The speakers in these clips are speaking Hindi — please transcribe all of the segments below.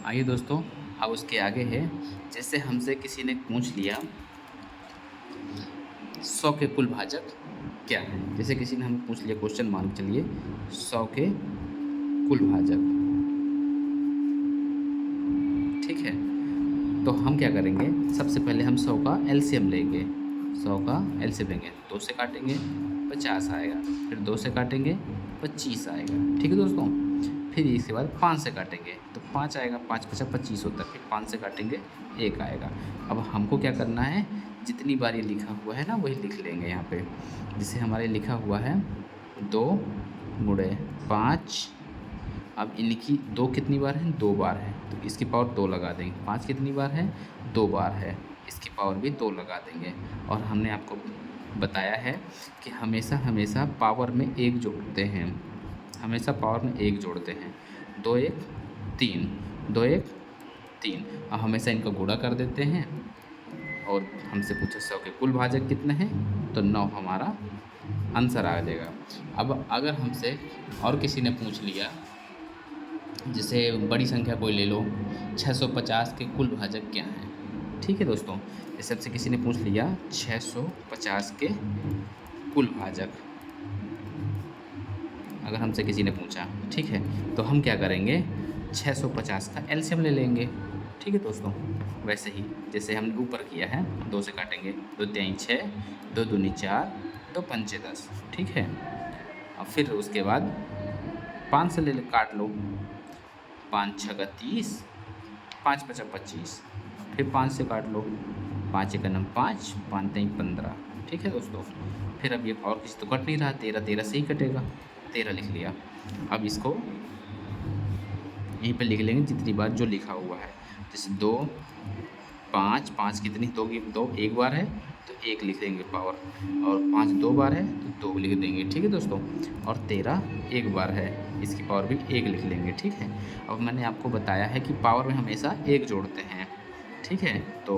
आइए दोस्तों, अब उसके आगे है, जैसे हमसे किसी ने पूछ लिया 100 के कुल भाजक क्या हैं? जैसे किसी ने हमें पूछ लिया क्वेश्चन, मान के चलिए 100 के कुल भाजक, ठीक है? तो हम क्या करेंगे, सबसे पहले हम 100 का एलसीएम लेंगे। 100 का एलसीएम लेंगे, 2 से काटेंगे 50 आएगा, फिर 2 से काटेंगे 25 आएगा, ठीक है दोस्तों? फिर इसके बाद 5 से काटेंगे तो 5 आएगा, 5 पचा 25 होता है, फिर 5 से काटेंगे 1 आएगा। अब हमको क्या करना है, जितनी बार ये लिखा हुआ है ना वही लिख लेंगे यहाँ पे। जैसे हमारे लिखा हुआ है 2 गुणे 5, अब इनकी 2 कितनी बार है, 2 बार है, तो इसकी पावर 2 लगा देंगे। 5 कितनी बार है, 2 बार है, इसकी पावर भी 2 लगा देंगे। और हमने आपको बताया है कि हमेशा हमेशा पावर में 1 जोड़ते हैं, हमेशा पावर में 1 जोड़ते हैं। 2 1 3, 2 1 3, अब हमेशा इनका गुणा कर देते हैं। और हमसे पूछा 100 के कुल भाजक कितने हैं, तो 9 हमारा आंसर आ जाएगा। अब अगर हमसे और किसी ने पूछ लिया, जैसे बड़ी संख्या कोई ले लो, 650 के कुल भाजक क्या हैं, ठीक है दोस्तों? जैसे हमसे किसी ने पूछ लिया 650 के कुल भाजक, अगर हमसे किसी ने पूछा, ठीक है, तो हम क्या करेंगे, 650 का एलसीएम ले लेंगे, ठीक है दोस्तों? वैसे ही जैसे हमने ऊपर किया है, 2 से काटेंगे, 2 तिहाई 6, 2 दूनी 4, 2 पंचे 10, ठीक है? और फिर उसके बाद 5 से काट लो, 5 छः 30, 5 पचा 25, फिर 5 से काट लो, 5 एक नम 5, 5 तीन 15, ठीक है दोस्तों? फिर अब ये और किसी तो कट नहीं रहा, 13 13 से ही कटेगा, 13 लिख लिया। अब इसको यहीं पे लिख लेंगे जितनी बार जो लिखा हुआ है, जैसे 2 5, 5 कितनी, 2 की 2 एक बार है तो 1 लिख देंगे पावर, और 5 2 बार है तो 2 लिख देंगे, ठीक है दोस्तों? और 13 एक बार है, इसकी पावर भी 1 लिख लेंगे, ठीक है? अब मैंने आपको बताया है कि पावर में हमेशा 1 जोड़ते हैं, ठीक है? तो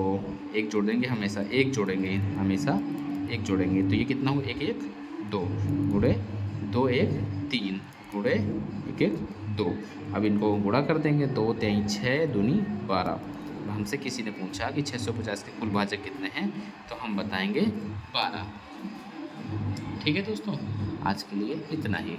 1 जोड़ देंगे, हमेशा 1 जोड़ेंगे, हमेशा 1 जोड़ेंगे, तो ये कितना हुआ, 1 1 2 गुणे 2 1 3 गुणे 1 1 2। अब इनको गुणा कर देंगे, 2 तिहाई 6 दूनी 12। अब हमसे किसी ने पूछा कि 650 के कुल भाजक कितने हैं, तो हम बताएंगे 12, ठीक है दोस्तों? आज के लिए इतना ही।